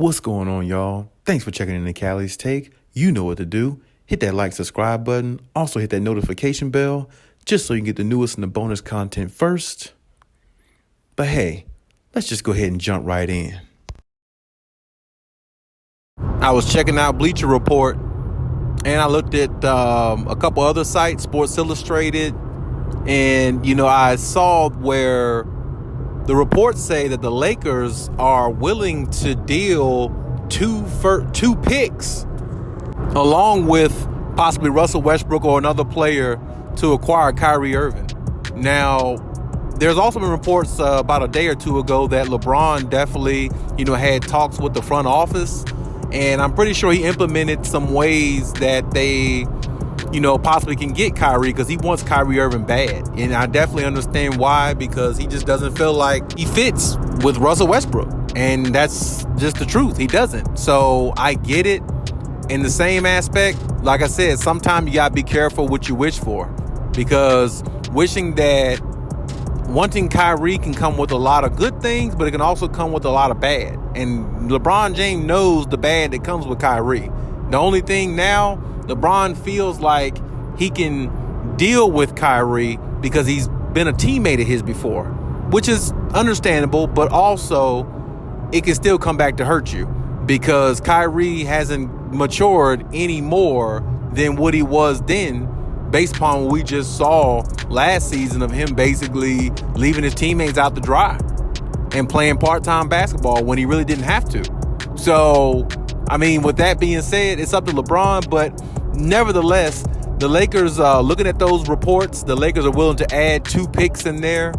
What's going on, y'all? Thanks for checking in the Khaliis Take. You know what to do. Hit that like, subscribe button. Also hit that notification bell just so you can get the newest and the bonus content first. But hey, let's just go ahead and jump right in. I was checking out Bleacher Report and I looked at a couple other sites, Sports Illustrated, and I saw where the reports say that the Lakers are willing to deal two picks along with possibly Russell Westbrook or another player to acquire Kyrie Irving. Now, there's also been reports about a day or two ago that LeBron definitely, had talks with the front office, and I'm pretty sure he implemented some ways that they possibly can get Kyrie because he wants Kyrie Irving bad. And I definitely understand why, because he just doesn't feel like he fits with Russell Westbrook. And that's just the truth. He doesn't. So I get it. In the same aspect, like I said, sometimes you got to be careful what you wish for, because wanting Kyrie can come with a lot of good things, but it can also come with a lot of bad. And LeBron James knows the bad that comes with Kyrie. The only thing now, LeBron feels like he can deal with Kyrie because he's been a teammate of his before, which is understandable, but also it can still come back to hurt you because Kyrie hasn't matured any more than what he was then, based upon what we just saw last season of him basically leaving his teammates out to dry and playing part-time basketball when he really didn't have to. So, with that being said, it's up to LeBron, but nevertheless, the Lakers, looking at those reports, the Lakers are willing to add 2 picks in there,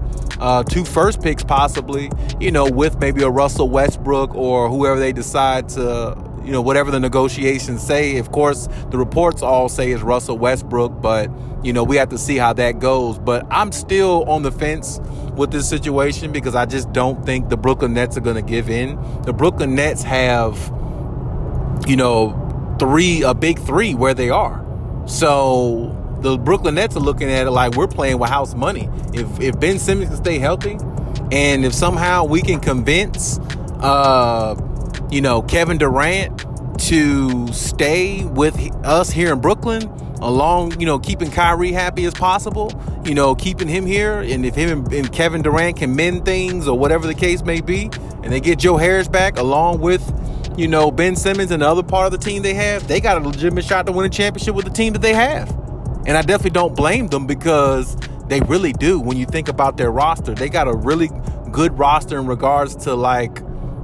2 first picks possibly, with maybe a Russell Westbrook or whoever they decide to, whatever the negotiations say. Of course, the reports all say it's Russell Westbrook, but, we have to see how that goes. But I'm still on the fence with this situation because I just don't think the Brooklyn Nets are going to give in. The Brooklyn Nets have, a big three where they are. So the Brooklyn Nets are looking at it like we're playing with house money. If Ben Simmons can stay healthy, and if somehow we can convince, Kevin Durant to stay with us here in Brooklyn, along, keeping Kyrie happy as possible, keeping him here, and if him and Kevin Durant can mend things or whatever the case may be, and they get Joe Harris back along with Ben Simmons and the other part of the team they have, they got a legitimate shot to win a championship with the team that they have. And I definitely don't blame them because they really do. When you think about their roster, they got a really good roster in regards to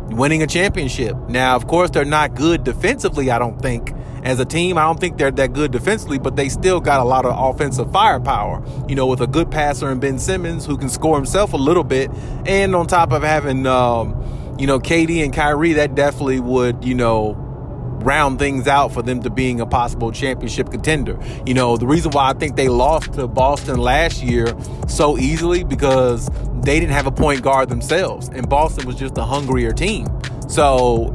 winning a championship. Now, of course, they're not good defensively, I don't think. As a team, I don't think they're that good defensively, but they still got a lot of offensive firepower, with a good passer in Ben Simmons who can score himself a little bit. And on top of having, KD and Kyrie, that definitely would, round things out for them to being a possible championship contender. The reason why I think they lost to Boston last year so easily because they didn't have a point guard themselves, and Boston was just a hungrier team. So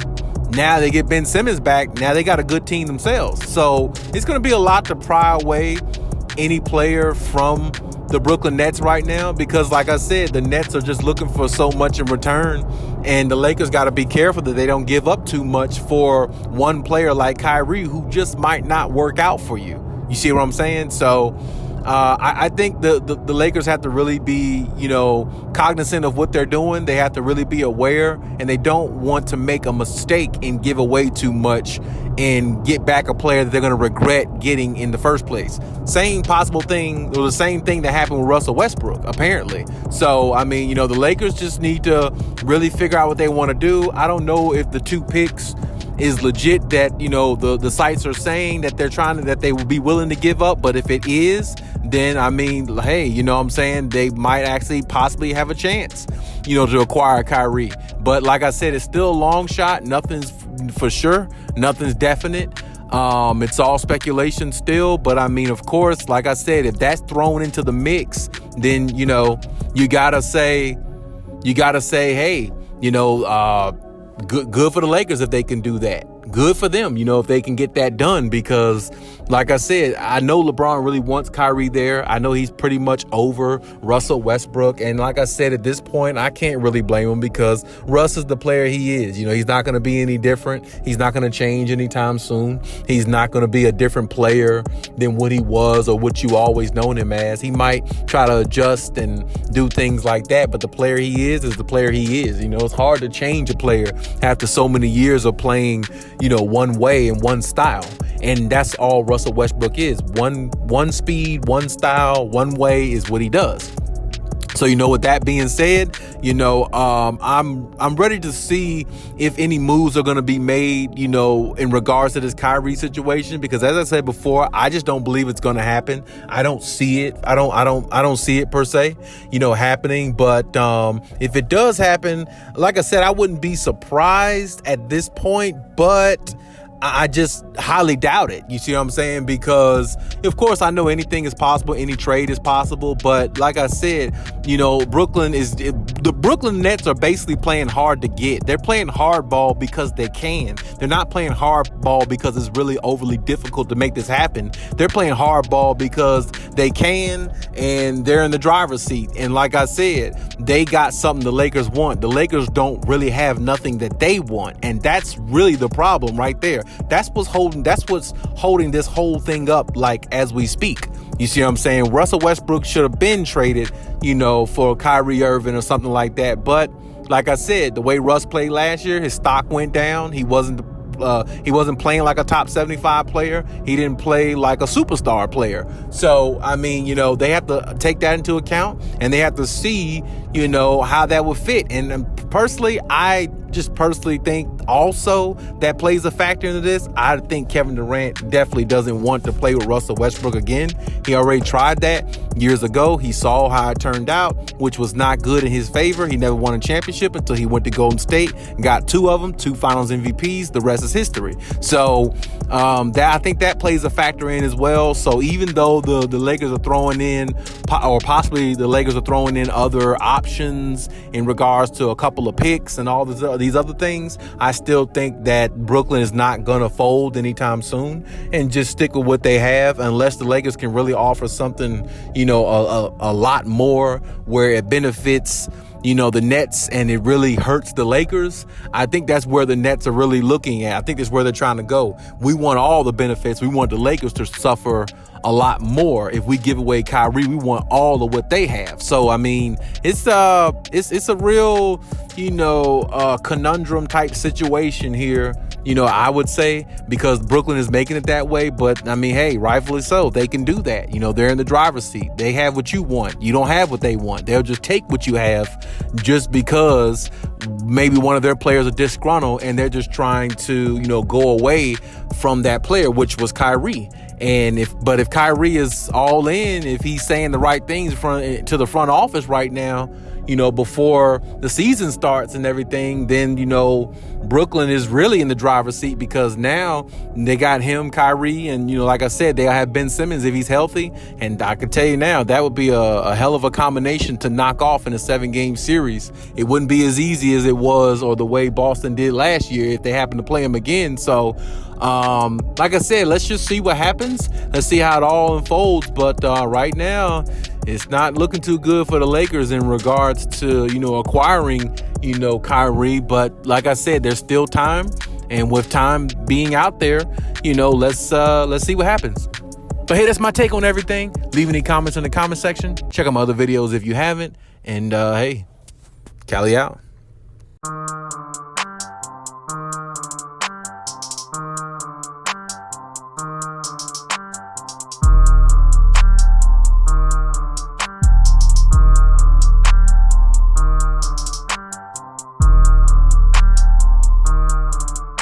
now they get Ben Simmons back. Now they got a good team themselves. So it's going to be a lot to pry away any player from the Brooklyn Nets right now because, like I said, the Nets are just looking for so much in return, and the Lakers got to be careful that they don't give up too much for one player like Kyrie who just might not work out for you. You see what I'm saying? So I think the Lakers have to really be, cognizant of what they're doing. They have to really be aware, and they don't want to make a mistake and give away too much and get back a player that they're going to regret getting in the first place. Same possible thing, or the same thing that happened with Russell Westbrook, apparently. So, the Lakers just need to really figure out what they want to do. I don't know if the 2 picks is legit that, the sites are saying that that they will be willing to give up. But if it is, then, hey, I'm saying they might actually possibly have a chance, to acquire Kyrie. But like I said, it's still a long shot. Nothing's for sure. Nothing's definite. It's all speculation still. But of course, like I said, if that's thrown into the mix, then, you gotta say, hey, good for the Lakers if they can do that. good for them, if they can get that done, because like I said, I know LeBron really wants Kyrie there. I know he's pretty much over Russell Westbrook. And like I said, at this point, I can't really blame him, because Russ is the player he is. He's not going to be any different. He's not going to change anytime soon. He's not going to be a different player than what he was or what you always known him as. He might try to adjust and do things like that, but the player he is the player he is. It's hard to change a player after so many years of playing, one way and one style. And that's all Russell Westbrook is. One speed, one style, one way is what he does. So, with that being said, I'm ready to see if any moves are going to be made, in regards to this Kyrie situation, because as I said before, I just don't believe it's going to happen. I don't see it. I don't see it per se, happening. But if it does happen, like I said, I wouldn't be surprised at this point, but I just highly doubt it. You see what I'm saying? Because, of course, I know anything is possible. Any trade is possible. But like I said, the Brooklyn Nets are basically playing hard to get. They're playing hardball because they can. They're not playing hardball because it's really overly difficult to make this happen. They're playing hardball because they can, and they're in the driver's seat. And like I said, they got something the Lakers want. The Lakers don't really have nothing that they want. And that's really the problem right there. That's what's holding this whole thing up, like, as we speak. You see what I'm saying? Russell Westbrook should have been traded, for Kyrie Irving or something like that. But like I said, the way Russ played last year, his stock went down. He wasn't playing like a top 75 player. He didn't play like a superstar player. So, they have to take that into account, and they have to see, how that would fit. And personally, I just think also that plays a factor into this. I think Kevin Durant definitely doesn't want to play with Russell Westbrook again. He already tried that years ago. He saw how it turned out, which was not good in his favor. He never won a championship until he went to Golden State, got 2 of them, 2 finals MVPs. The rest is history. So I think that plays a factor in as well. So even though the Lakers are throwing in, or possibly the Lakers are throwing in other options in regards to a couple of picks and all these other things, I still think that Brooklyn is not going to fold anytime soon and just stick with what they have, unless the Lakers can really offer something, a lot more where it benefits, the Nets, and it really hurts the Lakers. I think that's where the Nets are really looking at. I think that's where they're trying to go. We want all the benefits. We want the Lakers to suffer a lot more. If we give away Kyrie, we want all of what they have. So, it's a real, conundrum type situation here, I would say, because Brooklyn is making it that way. But hey, rightfully so. They can do that. They're in the driver's seat. They have what you want. You don't have what they want. They'll just take what you have just because maybe one of their players are disgruntled and they're just trying to, go away from that player, which was Kyrie. And if Kyrie is all in, if he's saying the right things to the front office right now, before the season starts and everything, then, Brooklyn is really in the driver's seat, because now they got him, Kyrie, and, like I said, they'll have Ben Simmons if he's healthy. And I can tell you now, that would be a hell of a combination to knock off in a 7-game series. It wouldn't be as easy as it was, or the way Boston did last year, if they happen to play him again. So, like I said, let's just see what happens. Let's see how it all unfolds. But right now, it's not looking too good for the Lakers in regards to, acquiring, Kyrie. But like I said, there's still time. And with time being out there, let's see what happens. But hey, that's my take on everything. Leave any comments in the comment section. Check out my other videos if you haven't. And hey, Khaliis out.